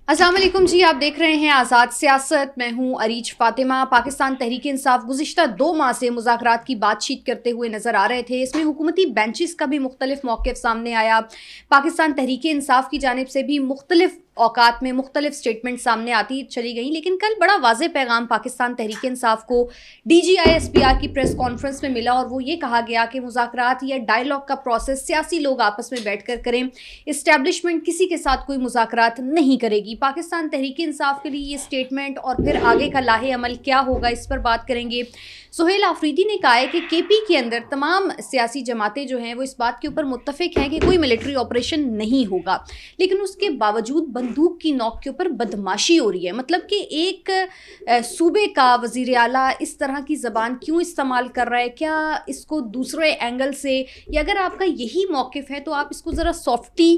السلام علیکم جی، آپ دیکھ رہے ہیں آزاد سیاست. میں ہوں عریج فاطمہ. پاکستان تحریک انصاف گزشتہ 2 ماہ سے مذاکرات کی بات چیت کرتے ہوئے نظر آ رہے تھے. اس میں حکومتی بینچز کا بھی مختلف موقف سامنے آیا. پاکستان تحریک انصاف کی جانب سے بھی مختلف اوقات میں مختلف سٹیٹمنٹ سامنے آتی چلی گئیں، لیکن کل بڑا واضح پیغام پاکستان تحریک انصاف کو DGI-SPR کی پریس کانفرنس میں ملا، اور وہ یہ کہا گیا کہ مذاکرات یا ڈائیلاگ کا پروسیس سیاسی لوگ آپس میں بیٹھ کر کریں، اسٹیبلشمنٹ کسی کے ساتھ کوئی مذاکرات نہیں کرے گی. پاکستان تحریک انصاف کے لیے یہ سٹیٹمنٹ اور پھر آگے کا لاہ عمل کیا ہوگا، اس پر بات کریں گے. سہیل آفریدی نے کہا ہے کہ KP کے اندر تمام سیاسی جماعتیں جو ہیں وہ اس بات کے اوپر متفق ہیں کہ کوئی ملٹری آپریشن نہیں ہوگا، لیکن اس کے باوجود بندوق کی نوک کے اوپر بدماشی ہو رہی ہے. مطلب کہ ایک صوبے کا وزیر اعلیٰ اس طرح کی زبان کیوں استعمال کر رہا ہے؟ کیا اس کو دوسرے اینگل سے، یا اگر آپ کا یہی موقف ہے تو آپ اس کو ذرا سافٹی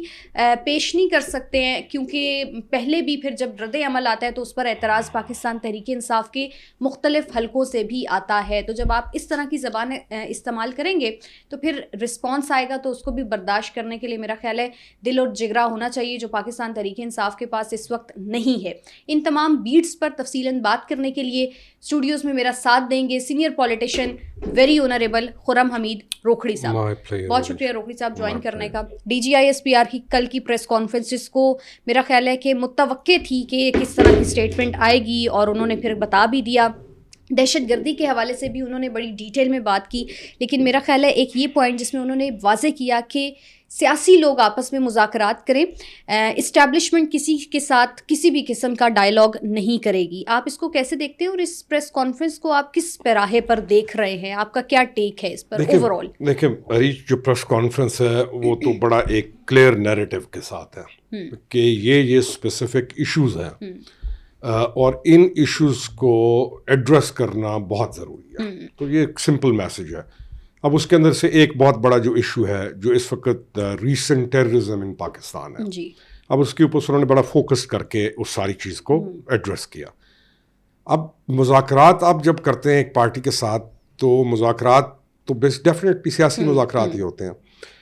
پیش نہیں کر سکتے ہیں؟ کیونکہ پہلے بھی پھر جب رد عمل آتا ہے تو اس پر اعتراض پاکستان تحریک انصاف کے مختلف حلقوں سے بھی آتا ہے. تو جب آپ اس طرح کی زبان استعمال کریں گے تو پھر رسپانس آئے گا، تو اس کو بھی برداشت کرنے کے لیے میرا خیال ہے دل اور جگرا ہونا چاہیے، جو پاکستان تحریک انصاف کے پاس اس وقت نہیں ہے. ان تمام بیٹس پر تفصیلاً بات کرنے کے لیے اسٹوڈیوز میں میرا ساتھ دیں گے سینئر پولیٹیشین ویری آنریبل خرم حمید روکھڑی صاحب. بہت شکریہ روکھڑی صاحب جوائن کرنے کا. DGI-SPR کی کل کی پریس کانفرنس، جس کو میرا خیال ہے کہ متوقع تھی کہ کس طرح کی سٹیٹمنٹ آئے گی، اور انہوں نے پھر بتا بھی دیا. دہشت گردی کے حوالے سے بھی انہوں نے بڑی ڈیٹیل میں بات کی، لیکن میرا خیال ہے ایک یہ پوائنٹ جس میں انہوں نے واضح کیا کہ سیاسی لوگ آپس میں مذاکرات کریں، اسٹیبلشمنٹ کسی کے ساتھ کسی بھی قسم کا ڈائیلاگ نہیں کرے گی. آپ اس کو کیسے دیکھتے ہیں، اور اس پریس کانفرنس کو آپ کس پیراہے پر دیکھ رہے ہیں؟ آپ کا کیا ٹیک ہے اس پر اوور آل؟ دیکھیں عریش، جو پریس کانفرنس ہے وہ تو بڑا ایک کلیئر نیریٹو کے ساتھ ہے کہ یہ اسپیسیفک ایشوز ہیں، اور ان ایشوز کو ایڈریس کرنا بہت ضروری ہے. تو یہ ایک سمپل میسج ہے. اب اس کے اندر سے ایک بہت بڑا جو ایشو ہے جو اس وقت ریسنٹ ٹیررزم ان پاکستان ہے جی، اب اس کے اوپر انہوں نے بڑا فوکس کر کے اس ساری چیز کو ایڈریس کیا. اب مذاکرات آپ جب کرتے ہیں ایک پارٹی کے ساتھ، تو مذاکرات تو ڈیفینیٹلی سیاسی مذاکرات ہی ہوتے ہیں.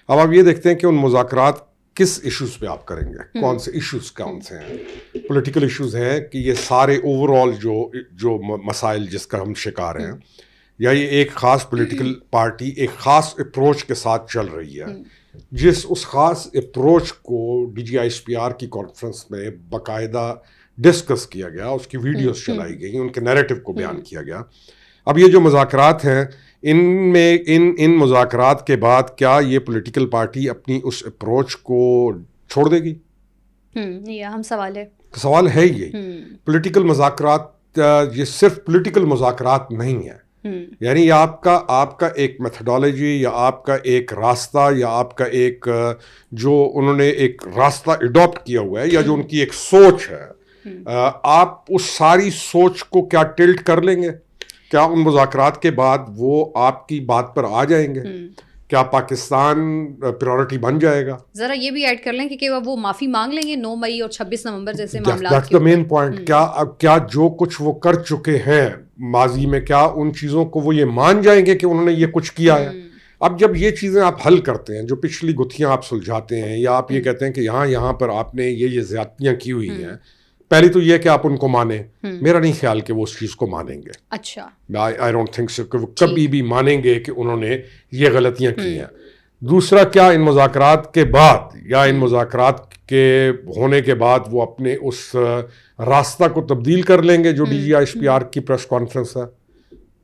اب آپ یہ دیکھتے ہیں کہ ان مذاکرات کس ایشوز پہ آپ کریں گے، کون سے ایشوز کون سے ہیں. پولیٹیکل ایشوز ہیں کہ یہ سارے اوور آل جو مسائل جس کا ہم شکار ہیں، یا یہ ایک خاص پولیٹیکل پارٹی ایک خاص اپروچ کے ساتھ چل رہی ہے، اس خاص اپروچ کو DGI-SPR کی کانفرنس میں باقاعدہ ڈسکس کیا گیا، اس کی ویڈیوز چلائی گئی، ان کے نیریٹو کو بیان کیا گیا. اب یہ جو مذاکرات ہیں، ان مذاکرات کے بعد کیا یہ پولیٹیکل پارٹی اپنی اس اپروچ کو چھوڑ دے گی؟ یہ اہم سوال ہے. سوال ہے یہی. پولیٹیکل مذاکرات یہ صرف پولیٹیکل مذاکرات نہیں ہے، یعنی آپ کا ایک میتھڈالوجی، یا آپ کا ایک راستہ، یا آپ کا ایک جو انہوں نے ایک راستہ اڈاپٹ کیا ہوا ہے، یا جو ان کی ایک سوچ ہے، آپ اس ساری سوچ کو کیا ٹلٹ کر لیں گے؟ کیا ان مذاکرات کے بعد وہ آپ کی بات پر آ جائیں گے؟ کیا پاکستان پریورٹی بن جائے گا؟ ذرا یہ بھی ایڈ کر لیں کہ وہ معافی مانگ لیں گے 9 مئی اور 26 نومبر جیسے معاملات. That's the main point. کیا جو کچھ وہ کر چکے ہیں ماضی میں، کیا ان چیزوں کو وہ یہ مان جائیں گے کہ انہوں نے یہ کچھ کیا ہے؟ اب جب یہ چیزیں آپ حل کرتے ہیں، جو پچھلی گتھیاں آپ سلجھاتے ہیں، یا آپ یہ کہتے ہیں کہ یہاں پر آپ نے یہ زیادتیاں کی ہوئی ہیں، پہلی تو یہ کہ آپ ان کو مانیں. میرا نہیں خیال کہ وہ اس چیز کو مانیں گے. اچھا، آئی ڈونٹ تھنک سو کہ وہ کبھی بھی مانیں گے کہ انہوں نے یہ غلطیاں کی ہیں. دوسرا، کیا ان مذاکرات کے بعد یا ان مذاکرات کے ہونے کے بعد وہ اپنے اس راستہ کو تبدیل کر لیں گے جو DGI-SPR کی پریس کانفرنس ہے؟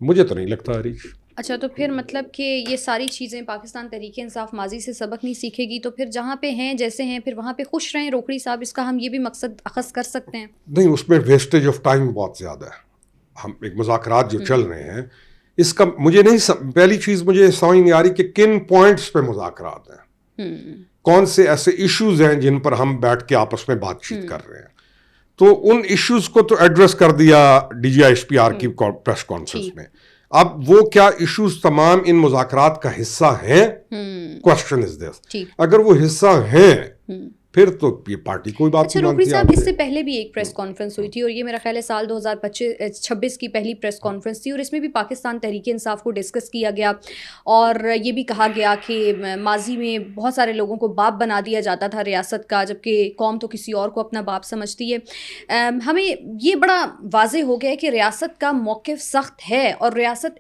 مجھے تو نہیں لگتا عریش. اچھا، تو پھر مطلب کہ یہ ساری چیزیں پاکستان تحریک انصاف ماضی سے سبق نہیں سیکھے گی، تو پھر جہاں پہ ہیں جیسے ہیں پھر وہاں پہ خوش رہیں روکھڑی صاحب؟ اس کا ہم یہ بھی مقصد اخذ کر سکتے ہیں؟ نہیں، اس میں ویسٹیج آف ٹائم بہت زیادہ ہے. ہم ایک مذاکرات جو چل رہے ہیں، اس کا مجھے نہیں، پہلی چیز مجھے سمجھ نہیں آ رہی کہ کن پوائنٹس پہ مذاکرات ہیں، کون سے ایسے ایشوز ہیں جن پر ہم بیٹھ کے آپس میں بات چیت کر رہے ہیں. تو ان ایشوز کو تو ایڈریس کر دیا DGI-SPR کی پریس کانفرنس میں. اب وہ کیا ایشوز تمام ان مذاکرات کا حصہ ہیں؟ کوسچن از دس. اگر وہ حصہ ہیں پھر تو یہ پارٹی کوئی بات اچھا نہیں روکڑی مانتی صاحب، آپ اس سے۔ سے پہلے بھی ایک پریس کانفرنس ہوئی تھی اور یہ میرا خیال ہے سال 2026 کی پہلی پریس کانفرنس تھی، اور اس میں بھی پاکستان تحریک انصاف کو ڈسکس کیا گیا اور یہ بھی کہا گیا کہ ماضی میں بہت سارے لوگوں کو باپ بنا دیا جاتا تھا ریاست کا، جبکہ قوم تو کسی اور کو اپنا باپ سمجھتی ہے۔ ہمیں یہ بڑا واضح ہو گیا ہے کہ ریاست کا موقف سخت ہے، اور ریاست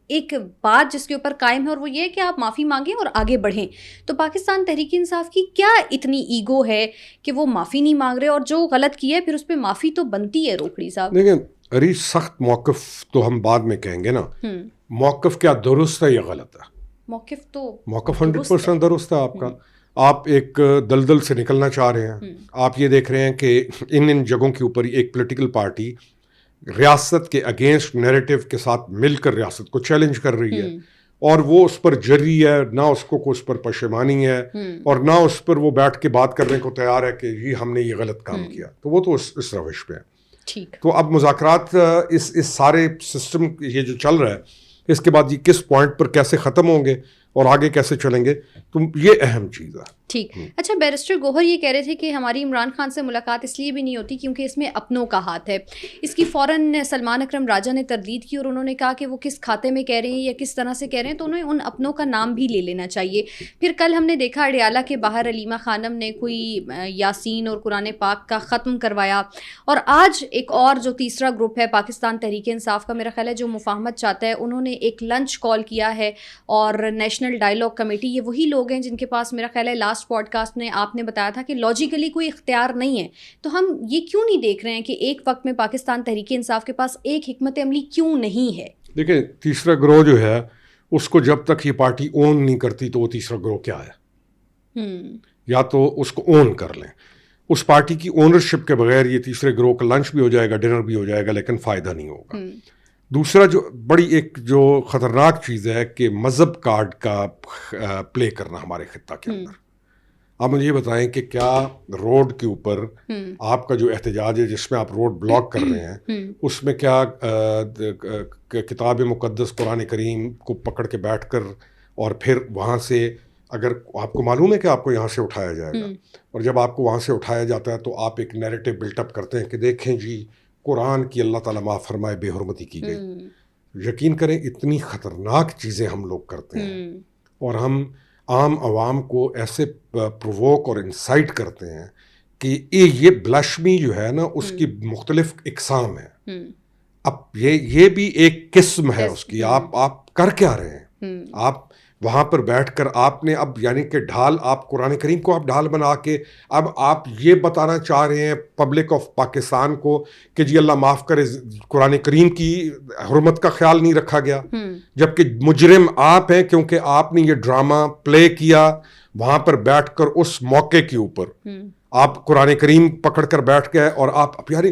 ایک بات جس کے اوپر قائم ہے، اور وہ یہ ہے کہ آپ معافی مانگیں اور آگے بڑھیں۔ تو پاکستان تحریک انصاف کی کیا اتنی ایگو ہے کہ وہ معافی نہیں مانگ رہے، اور جو غلط کیا ہے پھر اس پہ معافی تو بنتی ہے روکڑی صاحب؟ دیکھیں اری، سخت موقف تو ہم بعد میں کہیں گے نا، موقف کیا درست ہے یا غلط ہے؟ موقف 100% درست ہے آپ کا۔ آپ ایک دلدل سے نکلنا چاہ رہے ہیں، آپ یہ دیکھ رہے ہیں کہ ان جگہوں کے اوپر ایک پولیٹیکل پارٹی ریاست کے اگینسٹ نیریٹو کے ساتھ مل کر ریاست کو چیلنج کر رہی ہے، اور وہ اس پر جری ہے، نہ اس کو اس پر پشیمانی ہے، اور نہ اس پر وہ بیٹھ کے بات کرنے کو تیار ہے کہ یہ ہم نے یہ غلط کام کیا، تو وہ تو اس روش پہ ہے۔ تو اب مذاکرات اس سارے سسٹم یہ جو چل رہا ہے، اس کے بعد یہ کس پوائنٹ پر کیسے ختم ہوں گے اور آگے کیسے چلیں گے، تو یہ اہم چیز ہے۔ ٹھیک۔ اچھا بیرسٹر گوہر یہ کہہ رہے تھے کہ ہماری عمران خان سے ملاقات اس لیے بھی نہیں ہوتی کیونکہ اس میں اپنوں کا ہاتھ ہے۔ اس کی فوراً سلمان اکرم راجہ نے تردید کی، اور انہوں نے کہا کہ وہ کس کھاتے میں کہہ رہے ہیں یا کس طرح سے کہہ رہے ہیں، تو انہیں ان اپنوں کا نام بھی لے لینا چاہیے۔ پھر کل ہم نے دیکھا اڈیالہ کے باہر علیمہ خانم نے کوئی یاسین اور قرآن پاک کا ختم کروایا، اور آج ایک اور جو تیسرا گروپ ہے پاکستان تحریک انصاف کا، میرا خیال ہے جو مفاہمت چاہتا ہے، انہوں نے ایک لنچ کال کیا ہے، اور نیشنل ڈائیلاگ کمیٹی، یہ وہی لوگ ہیں جن کے پاس میرا خیال ہے لاسٹ پوڈ کاسٹ میں آپ نے بتایا تھا کہ لاجیکلی کوئی اختیار نہیں ہے۔ تو ہم یہ کیوں نہیں دیکھ رہے ہیں کہ ایک وقت میں پاکستان تحریک انصاف کے پاس ایک حکمت عملی کیوں نہیں ہے؟ دیکھیں تیسرا گروہ جو ہے اس کو جب تک یہ پارٹی اون نہیں کرتی تو وہ تیسرا گروہ کیا ہے؟ یا تو اس کو اون کر لیں، اس پارٹی کی اونرشپ کے بغیر یہ تیسرے گروہ کا لنچ بھی ہو جائے گا، ڈنر بھی ہو جائے گا، لیکن فائدہ نہیں ہوگا۔ دوسرا جو بڑی ایک جو خطرناک چیز ہے کہ مذہب کارڈ کا پلے کرنا ہمارے خطہ کے اندر۔ آپ مجھے یہ بتائیں کہ کیا روڈ کے اوپر آپ کا جو احتجاج ہے جس میں آپ روڈ بلاک کر رہے ہیں، اس میں کیا کتاب مقدس قرآن کریم کو پکڑ کے بیٹھ کر، اور پھر وہاں سے اگر آپ کو معلوم ہے کہ آپ کو یہاں سے اٹھایا جائے گا، اور جب آپ کو وہاں سے اٹھایا جاتا ہے تو آپ ایک نیریٹو بلٹ اپ کرتے ہیں کہ دیکھیں جی قرآن کی اللہ تعالیٰ معاف فرمائے بے حرمتی کی گئی۔ یقین کریں اتنی خطرناک چیزیں ہم لوگ کرتے ہیں، اور ہم عام عوام کو ایسے پرووک اور انسائٹ کرتے ہیں کہ یہ بلشمی جو ہے نا اس کی مختلف اقسام ہیں۔ اب یہ بھی ایک قسم ہے اس کی۔ آپ کر کیا رہے ہیں؟ آپ وہاں پر بیٹھ کر آپ نے اب یعنی کہ ڈھال، آپ قرآن کریم کو آپ ڈھال بنا کے اب آپ یہ بتانا چاہ رہے ہیں پبلک آف پاکستان کو کہ جی اللہ معاف کرے قرآن کریم کی حرمت کا خیال نہیں رکھا گیا، جبکہ مجرم آپ ہیں کیونکہ آپ نے یہ ڈرامہ پلے کیا وہاں پر بیٹھ کر اس موقع کے اوپر۔ آپ قرآن کریم پکڑ کر بیٹھ گئے اور آپ یعنی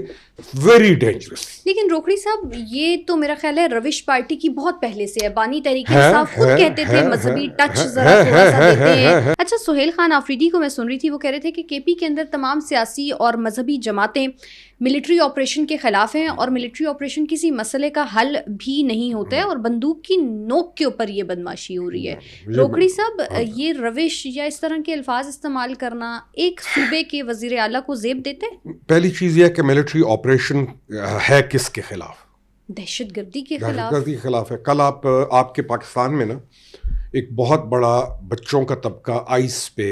ویری ڈینجرس۔ لیکن روکڑی صاحب یہ تو میرا خیال ہے روش پارٹی کی بہت پہلے سے ہے۔ بانی تحریک انصاف خود کہتے تھے مذہبی ٹچ ذرا تھوڑا سا دیتے ہیں۔ اچھا سہیل خان آفریدی کو میں سن رہی تھی، وہ کہہ رہے تھے کہ کے پی کے اندر تمام سیاسی اور مذہبی جماعتیں ملٹری آپریشن کے خلاف ہیں، اور ملٹری آپریشن کسی مسئلے کا حل بھی نہیں ہوتا ہے، اور بندوق کی نوک کے اوپر یہ بدماشی ہو رہی ہے۔ روکڑی صاحب یہ روش یا اس طرح کے الفاظ استعمال کرنا ایک صوبے کے وزیر اعلیٰ کو زیب دیتے؟ پہلی چیز یہ ہے کہ ملٹری آپریشن ہے کس کے خلاف؟ دہشت گردی کے خلاف۔ دہشت گردی کے خلاف ہے۔ کل آپ کے پاکستان میں نا ایک بہت بڑا بچوں کا طبقہ آئس پہ،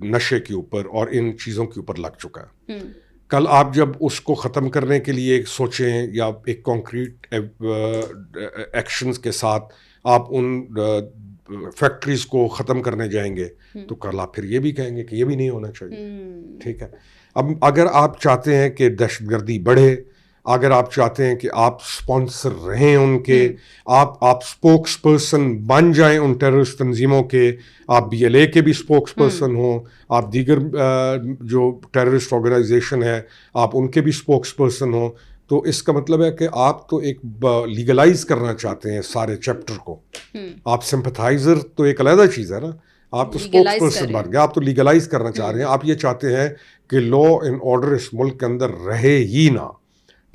نشے کے اوپر اور ان چیزوں کے اوپر لگ چکا ہے۔ کل آپ جب اس کو ختم کرنے کے لیے سوچیں یا ایک کانکریٹ ایکشنز کے ساتھ آپ ان فیکٹریز کو ختم کرنے جائیں گے تو کل آپ پھر یہ بھی کہیں گے کہ یہ بھی نہیں ہونا چاہیے۔ ٹھیک ہے، اب اگر آپ چاہتے ہیں کہ دہشت گردی بڑھے، اگر آپ چاہتے ہیں کہ آپ سپانسر رہیں ان کے، آپ سپوکس پرسن بن جائیں ان ٹیررسٹ تنظیموں کے، آپ بی ایل اے کے بھی سپوکس پرسن ہوں، آپ دیگر جو ٹیررسٹ آرگنائزیشن ہے آپ ان کے بھی سپوکس پرسن ہوں، تو اس کا مطلب ہے کہ آپ تو ایک لیگلائز کرنا چاہتے ہیں سارے چیپٹر کو۔ آپ سمپتھائزر تو ایک علیحدہ چیز ہے نا، آپ تو سپوکس پرسن بن گئے، آپ تو لیگلائز کرنا چاہ رہے ہیں۔ آپ یہ چاہتے ہیں کہ لا اینڈ آرڈر اس ملک کے اندر رہے ہی نہ،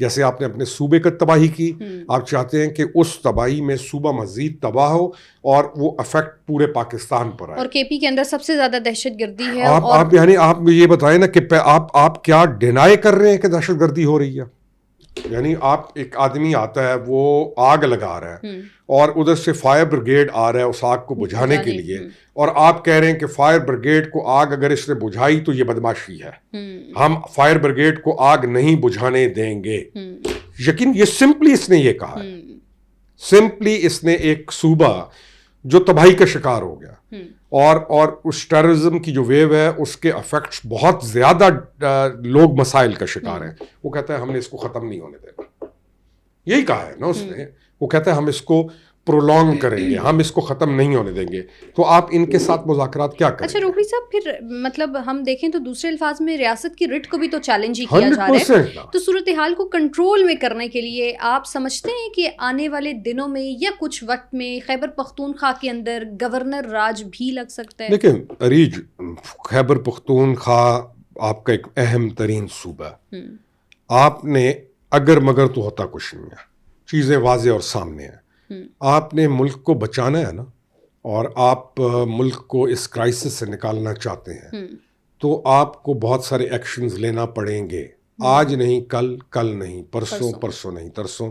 جیسے آپ نے اپنے صوبے کی تباہی کی, آپ چاہتے ہیں کہ اس تباہی میں صوبہ مزید تباہ ہو اور وہ افیکٹ پورے پاکستان پر آئے. اور کے پی کے اندر سب سے زیادہ دہشت گردی ہے. آپ یعنی آپ یہ بتائیں نا کہ آپ کیا ڈینائی کر رہے ہیں کہ دہشت گردی ہو رہی ہے؟ یعنی آپ ایک آدمی آتا ہے, وہ آگ لگا رہا ہے اور ادھر سے فائر بریگیڈ آ رہا ہے اس آگ کو بجھانے کے لیے, اور آپ کہہ رہے ہیں کہ فائر بریگیڈ کو آگ اگر اس نے بجھائی تو یہ بدماشی ہے, ہم فائر بریگیڈ کو آگ نہیں بجھانے دیں گے. یقین یہ سمپلی اس نے یہ کہا ہے, سمپلی اس نے ایک صوبہ جو تباہی کا شکار ہو گیا اور اس ٹیررزم کی جو ویو ہے اس کے افیکٹس بہت زیادہ لوگ مسائل کا شکار ہیں, وہ کہتا ہے ہم نے اس کو ختم نہیں ہونے دینا. یہی کہا ہے نا اس نے, وہ کہتا ہے ہم اس کو پرولونگ کریں گے, ہم اس کو ختم نہیں ہونے دیں گے. تو آپ ان کے ساتھ مذاکرات کیا کریں؟ اچھا روکڑی صاحب, پھر مطلب ہم دیکھیں تو دوسرے الفاظ میں ریاست کی رٹ کو بھی تو چیلنج ہی کیا جا رہا ہے, تو صورتحال کو کنٹرول میں کرنے کے لیے آپ سمجھتے ہیں کہ آنے والے دنوں میں یا کچھ وقت میں خیبر پختونخوا کے اندر گورنر راج بھی لگ سکتا ہے؟ دیکھیں اریج, خیبر پختونخوا آپ کا ایک اہم ترین صوبہ, آپ نے اگر مگر تو ہوتا کچھ نہیں ہے, چیزیں واضح اور سامنے ہیں. آپ نے ملک کو بچانا ہے نا, اور آپ ملک کو اس کرائسس سے نکالنا چاہتے ہیں, تو آپ کو بہت سارے ایکشنز لینا پڑیں گے. آج نہیں کل, کل نہیں پرسوں, پرسوں نہیں ترسوں.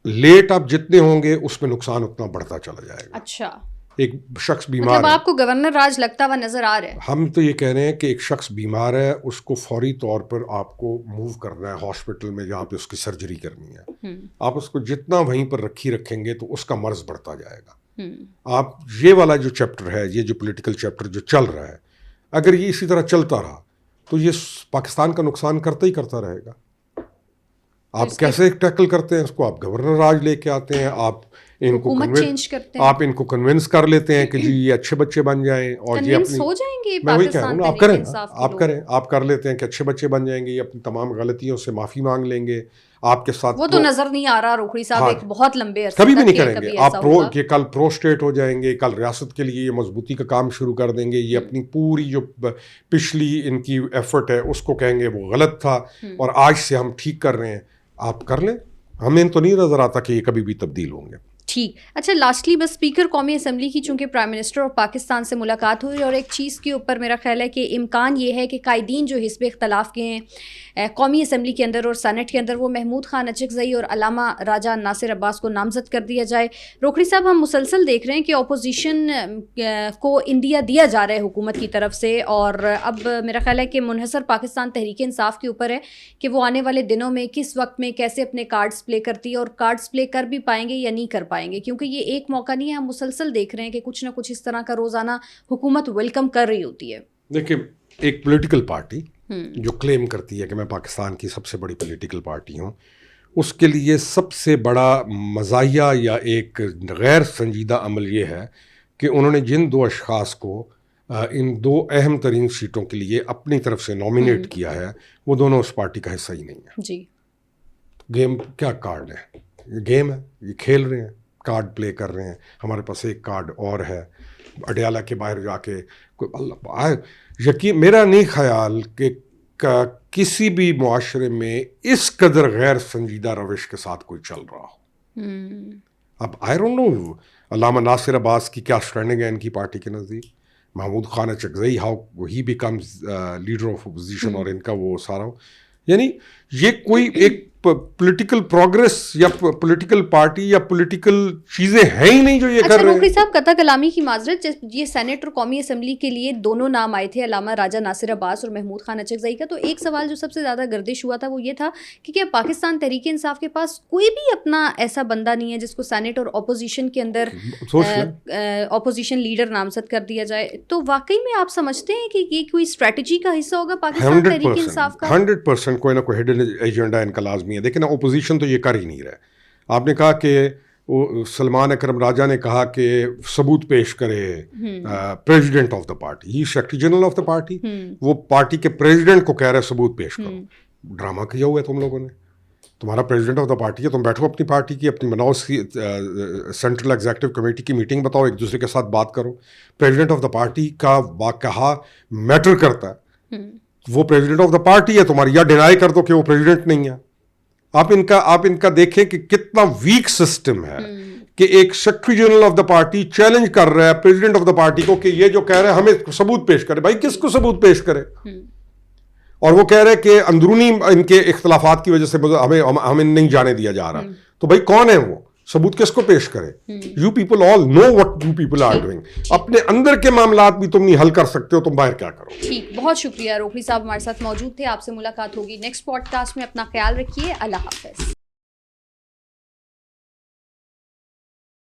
لیٹ آپ جتنے ہوں گے اس میں نقصان اتنا بڑھتا چلا جائے گا. اچھا, ایک شخص بیمار مطلب آپ کو گورنر راج لگتا ہوا نظر آ رہا ہے؟ ہم تو یہ کہہ رہے ہیں کہ ایک شخص بیمار ہے, اس کو فوری طور پر آپ کو موو کرنا ہے ہاسپٹل میں جہاں پہ اس کی سرجری کرنی ہے. آپ اس کو جتنا وہیں پر رکھیں گے تو اس کا مرض بڑھتا جائے گا. آپ یہ والا جو چیپٹر ہے, یہ جو پولیٹیکل چیپٹر جو چل رہا ہے, اگر یہ اسی طرح چلتا رہا تو یہ پاکستان کا نقصان کرتا ہی کرتا رہے گا. آپ کیسے ٹیکل کرتے ہیں اس کو؟ آپ گورنر راج لے کے آتے ہیں, آپ ان کو کنونس کر لیتے ہیں کہ جی یہ اچھے بچے بن جائیں, اور یہ اپنی, میں وہی کہہ رہا ہوں آپ کر لیتے ہیں کہ اچھے بچے بن جائیں گے, یہ اپنی تمام غلطیوں سے معافی مانگ لیں گے آپ کے ساتھ. وہ تو نظر نہیں آ رہا روکڑی صاحب, ایک بہت لمبے عرصے کبھی بھی نہیں کریں گے. آپ کل پرو اسٹیٹ ہو جائیں گے, کل ریاست کے لیے یہ مضبوطی کا کام شروع کر دیں گے, یہ اپنی پوری جو پچھلی ان کی ایفرٹ ہے اس کو کہیں گے وہ غلط تھا اور آج سے ہم ٹھیک کر رہے ہیں. آپ کر لیں, ہمیں تو نہیں نظر آتا کہ یہ کبھی بھی تبدیل ہوں گے. ٹھیک. اچھا لاسٹلی بس اسپیکر قومی اسمبلی کی چونکہ پرائم منسٹر اور پاکستان سے ملاقات ہوئی, اور ایک چیز کے اوپر میرا خیال ہے کہ امکان یہ ہے کہ قائدین جو حزب اختلاف کے ہیں قومی اسمبلی کے اندر اور سینٹ کے اندر, وہ محمود خان اچکزئی اور علامہ راجہ ناصر عباس کو نامزد کر دیا جائے. روکڑی صاحب, ہم مسلسل دیکھ رہے ہیں کہ اپوزیشن کو انڈیا دیا جا رہا ہے حکومت کی طرف سے, اور اب میرا خیال ہے کہ منحصر پاکستان تحریک انصاف کے اوپر ہے کہ وہ آنے والے دنوں میں کس وقت میں کیسے اپنے کارڈز پلے کرتی ہے, اور کارڈز پلے کر بھی پائیں گے یا نہیں کر پائیں گے, کیونکہ یہ ایک موقع نہیں ہے. ہم مسلسل دیکھ رہے ہیں کہ کچھ نہ کچھ اس طرح کا روزانہ حکومت ویلکم کر رہی ہوتی ہے. دیکھیں ایک پولیٹیکل پارٹی جو کلیم کرتی ہے کہ میں پاکستان کی سب سے بڑی پولیٹیکل پارٹی ہوں, اس کے لیے سب سے بڑا مزاحیہ یا ایک غیر سنجیدہ عمل یہ ہے کہ انہوں نے جن دو اشخاص کو ان دو اہم ترین سیٹوں کے لیے اپنی طرف سے نامینیٹ کیا ہے, وہ دونوں اس پارٹی کا حصہ ہی نہیں ہے. جی, گیم کیا کارڈ ہے, یہ گیم ہے, یہ کھیل رہے ہیں, کارڈ پلے کر رہے ہیں. ہمارے پاس ایک کارڈ اور ہے, اڈیالہ کے باہر جا کے یقین میرا نہیں خیال کہ کسی بھی معاشرے میں اس قدر غیر سنجیدہ روش کے ساتھ کوئی چل رہا ہو. اب آئی ڈونٹ نو علامہ ناصر عباس کی کیا اسٹینڈنگ ہے ان کی پارٹی کے نزدیک, Mahmood Khan Achakzai how he becomes leader of opposition, اور ان کا وہ سارا, یعنی یہ کوئی ایک پولیٹیکل پروگریس یا پولیٹیکل پارٹی یا پولیٹیکل چیزیں ہیں ہی نہیں جو یہ کر رہے ہیں. اچھا روکڑی صاحب, قطع کلامی کی معذرت, یہ سینٹ اور قومی اسمبلی کے لیے دونوں نام آئے تھے, علامہ راجہ ناصر عباس اور محمود خان اچکزئی کا, تو ایک سوال جو سب سے زیادہ گردش ہوا تھا وہ یہ تھا کہ کیا پاکستان تحریک انصاف کے پاس کوئی بھی اپنا ایسا بندہ نہیں ہے جس کو سینٹ اور اپوزیشن کے اندر اپوزیشن لیڈر نامزد کر دیا جائے؟ تو واقعی میں آپ سمجھتے ہیں کہ یہ کوئی اسٹریٹجی کا حصہ ہوگا پاکستان تحریک انصاف کا؟ 100% کوئی نہ کوئی ہڈن ایجنڈا ان کا لازمی ہے. دیکھیں اپوزیشن تو یہ کر ہی نہیں رہے. آپ نے کہا کہ سلمان اکرم راجہ نے کہا کہ ثبوت پیش کرے president of the party, he secretary general of the party, وہ پارٹی کے پریزیڈنٹ کو کہہ رہے ثبوت پیش کرو. ڈرامہ کیا ہوا ہے تم لوگوں نے, تمہارا پریزیڈنٹ آف دا پارٹی ہے, تم بیٹھو اپنی پارٹی کی, اپنی بناؤ سینٹرل ایگزیکٹو کمیٹی کی میٹنگ بتاؤ, ایک دوسرے کے ساتھ بات کرو. پریزیڈنٹ آف دا پارٹی کا واقعہ میٹر کرتا ہے, وہ پریزیڈنٹ آف دا پارٹی ہے تمہاری, یا ڈینائی کر دو کہ وہ پریزیڈنٹ نہیں ہے, آپ ان کا دیکھیں کہ کتنا ویک سسٹم ہے کہ ایک secretary general of the party challenge کر رہا ہے پریزیڈنٹ آف دا پارٹی کو کہ یہ جو کہہ رہے ہیں ہمیں ثبوت پیش کرے. بھائی کس کو ثبوت پیش کرے؟ اور وہ کہہ رہے کہ اندرونی ان کے اختلافات کی وجہ سے ہمیں نہیں جانے دیا جا رہا. تو بھائی کون ہے وہ؟ ثبوت کس کو پیش کرے؟ You people all know what you people are doing. اپنے اندر کے معاملات بھی تم نہیں حل کر سکتے ہو، تم باہر کیا کرو؟ ٹھیک، بہت شکریہ. روکڑی صاحب ہمارے ساتھ موجود تھے. آپ سے ملاقات ہوگی نیکسٹ پوڈ کاسٹ میں. اپنا خیال رکھیے. اللہ حافظ.